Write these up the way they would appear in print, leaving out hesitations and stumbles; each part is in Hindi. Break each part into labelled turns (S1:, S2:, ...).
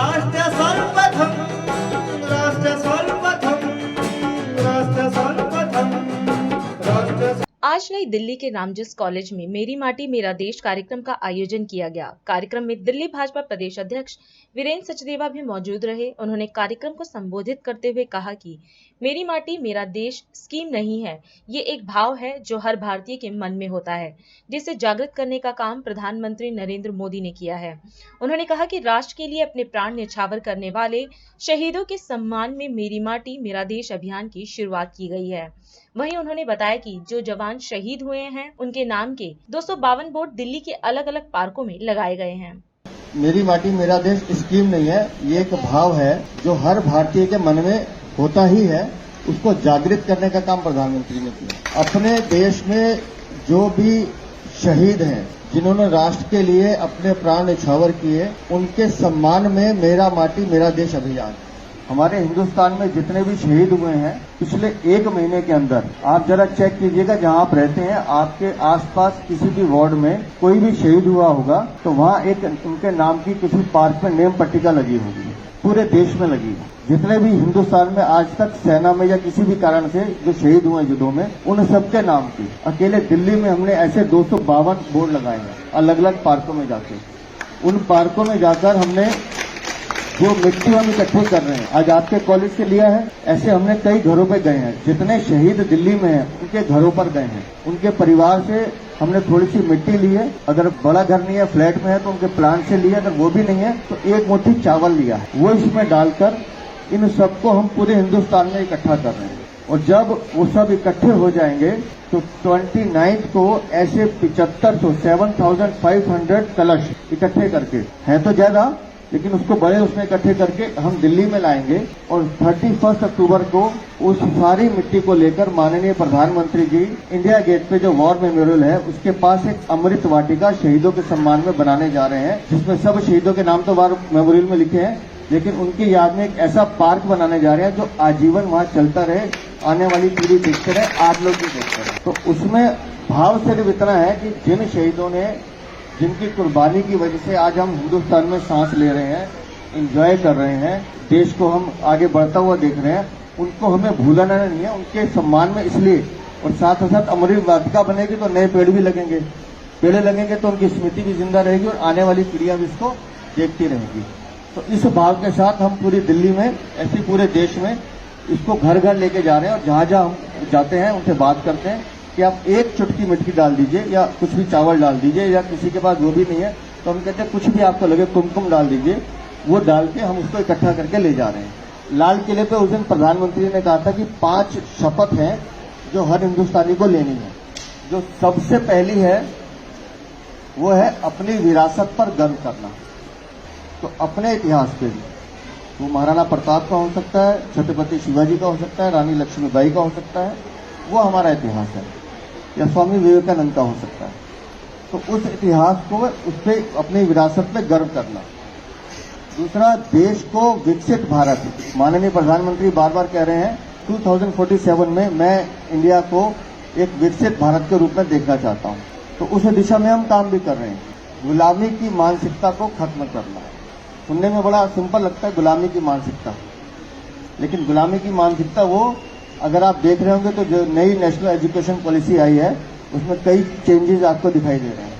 S1: राष्ट्र सर्वप्रथम राष्ट्र सर्वप्रथम राष्ट्र सर्वप्रथम राष्ट्र।
S2: आज नई दिल्ली के रामजस कॉलेज में मेरी माटी मेरा देश कार्यक्रम का आयोजन किया गया। कार्यक्रम में दिल्ली भाजपा प्रदेश अध्यक्ष वीरेंद्र सचदेवा भी मौजूद रहे। उन्होंने कार्यक्रम को संबोधित करते हुए कहा कि मेरी माटी मेरा देश स्कीम नहीं है, ये एक भाव है जो हर भारतीय के मन में होता है, जिसे जागृत करने का काम प्रधानमंत्री नरेंद्र मोदी ने किया है। उन्होंने कहा कि राष्ट्र के लिए अपने प्राण न्यौछावर करने वाले शहीदों के सम्मान में मेरी माटी मेरा देश अभियान की शुरुआत की गई है। वहीं उन्होंने बताया कि जो जवान शहीद हुए हैं उनके नाम के 252 बोर्ड दिल्ली के अलग अलग पार्कों में लगाए गए हैं।
S3: मेरी माटी मेरा देश स्कीम नहीं है, ये एक भाव है जो हर भारतीय के मन में होता ही है। उसको जागृत करने का काम प्रधानमंत्री ने किया। अपने देश में जो भी शहीद हैं, जिन्होंने राष्ट्र के लिए अपने प्राण न्यौछावर किए, उनके सम्मान में मेरा माटी मेरा देश अभियान। हमारे हिंदुस्तान में जितने भी शहीद हुए हैं पिछले 1 महीने के अंदर, आप जरा चेक कीजिएगा, जहां आप रहते हैं आपके आसपास किसी भी वार्ड में कोई भी शहीद हुआ होगा तो वहां एक उनके नाम की किसी पार्क में नेम पट्टिका लगी होगी। पूरे देश में लगी है। जितने भी हिंदुस्तान में आज तक सेना में या किसी भी कारण से जो शहीद हुए युद्धों में, उन सबके नाम की अकेले दिल्ली में हमने ऐसे 252 बोर्ड लगाए हैं अलग अलग पार्कों में जाके। उन पार्कों में जाकर हमने जो मिट्टी हम इकट्ठी कर रहे हैं, आज आपके कॉलेज से लिया है, ऐसे हमने कई घरों पे गए हैं। जितने शहीद दिल्ली में हैं उनके घरों पर गए हैं, उनके परिवार से हमने थोड़ी सी मिट्टी ली है। अगर बड़ा घर नहीं है, फ्लैट में है तो उनके प्लांट से लिया, अगर वो भी नहीं है तो 1 मुट्ठी चावल लिया है, वो इसमें डालकर इन सबको हम पूरे हिंदुस्तान में इकट्ठा कर रहे हैं। और जब वो सब इकट्ठे हो जाएंगे तो 29 को ऐसे 7,500 कलश इकट्ठे करके, है तो ज्यादा लेकिन उसको बड़े उसमें इकट्ठे करके हम दिल्ली में लाएंगे और 31 अक्टूबर को उस सारी मिट्टी को लेकर माननीय प्रधानमंत्री जी इंडिया गेट पे जो वॉर मेमोरियल है उसके पास एक अमृत वाटिका शहीदों के सम्मान में बनाने जा रहे हैं, जिसमें सब शहीदों के नाम तो वॉर मेमोरियल में लिखे हैं, लेकिन उनकी याद में एक ऐसा पार्क बनाने जा रहे हैं जो आजीवन वहां चलता रहे, आने वाली पीढ़ी देखते रहे, आप लोग भी देखते रहे। तो उसमें भाव सिर्फ इतना है कि जिन शहीदों ने, जिनकी कुर्बानी की वजह से आज हम हिंदुस्तान में सांस ले रहे हैं, एंजॉय कर रहे हैं, देश को हम आगे बढ़ता हुआ देख रहे हैं, उनको हमें भूलना नहीं है। उनके सम्मान में इसलिए, और साथ ही साथ अमृत वाटिका बनेगी तो नए पेड़ भी लगेंगे, पेड़ लगेंगे तो उनकी स्मृति भी जिंदा रहेगी और आने वाली पीढ़ियां भी इसको देखती रहेंगी। तो इस भाव के साथ हम पूरी दिल्ली में, ऐसे पूरे देश में इसको घर घर लेके जा रहे हैं। और जहां जहां हम जाते हैं उनसे बात करते हैं कि आप एक चुटकी मिट्टी डाल दीजिए या कुछ भी चावल डाल दीजिए, या किसी के पास वो भी नहीं है तो हम कहते हैं कुछ भी आपको लगे, कुमकुम डाल दीजिए, वो डाल के हम उसको इकट्ठा करके ले जा रहे हैं। लाल किले पे उस दिन प्रधानमंत्री ने कहा था कि 5 शपथ हैं जो हर हिंदुस्तानी को लेनी है। जो सबसे पहली है वो है अपनी विरासत पर गर्व करना। तो अपने इतिहास पे भी, वो महाराणा प्रताप का हो सकता है, छत्रपति शिवाजी का हो सकता है, रानी लक्ष्मीबाई का हो सकता है, वो हमारा इतिहास है, या स्वामी विवेकानंद का हो सकता है। तो उस इतिहास को, उस पर अपनी विरासत में गर्व करना। दूसरा, देश को विकसित भारत, माननीय प्रधानमंत्री बार बार कह रहे हैं 2047 में मैं इंडिया को एक विकसित भारत के रूप में देखना चाहता हूं, तो उस दिशा में हम काम भी कर रहे हैं। गुलामी की मानसिकता को खत्म करना। सुनने में बड़ा सिंपल लगता है गुलामी की मानसिकता, लेकिन गुलामी की मानसिकता वो, अगर आप देख रहे होंगे तो जो नई नेशनल एजुकेशन पॉलिसी आई है उसमें कई चेंजेस आपको दिखाई दे रहे हैं।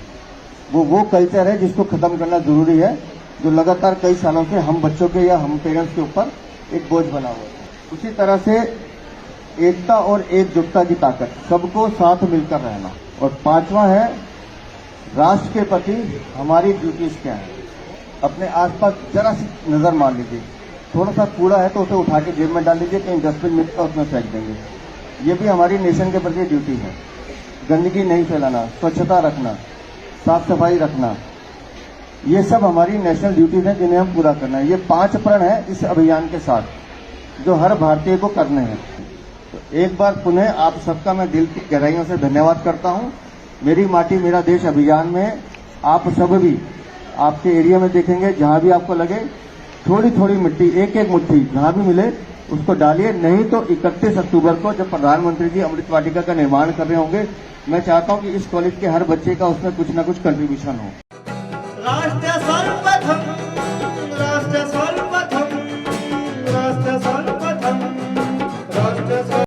S3: वो कल्चर है जिसको खत्म करना जरूरी है, जो लगातार कई सालों से हम बच्चों के या हम पेरेंट्स के ऊपर एक बोझ बना हुआ है। उसी तरह से एकता और एकजुटता की ताकत, सबको साथ मिलकर रहना। और 5वां है राष्ट्र के प्रति हमारी ड्यूटीज क्या है। अपने आसपास जरा सी नजर मार लीजिए, थोड़ा सा कूड़ा है तो उसे उठा के जेब में डाल दीजिए, कहीं डस्टबिन मिलता है उसमें फेंक देंगे। ये भी हमारी नेशन के प्रति ड्यूटी है। गंदगी नहीं फैलाना, स्वच्छता रखना, साफ सफाई रखना, ये सब हमारी नेशनल ड्यूटीज हैं जिन्हें हम पूरा करना है। ये 5 प्रण है इस अभियान के साथ जो हर भारतीय को करने हैं। तो एक बार पुनः आप सबका मैं दिल की गहराइयों से धन्यवाद करता हूँ। मेरी माटी मेरा देश अभियान में आप सब भी आपके एरिया में देखेंगे, जहां भी आपको लगे थोड़ी थोड़ी मिट्टी, एक एक मुट्ठी जहां भी मिले उसको डालिए। नहीं तो 31 अक्टूबर को जब प्रधानमंत्री जी अमृत वाटिका का निर्माण कर रहे होंगे, मैं चाहता हूं कि इस कॉलेज के हर बच्चे का उसमें कुछ न कुछ कंट्रीब्यूशन हो।
S1: राष्ट्र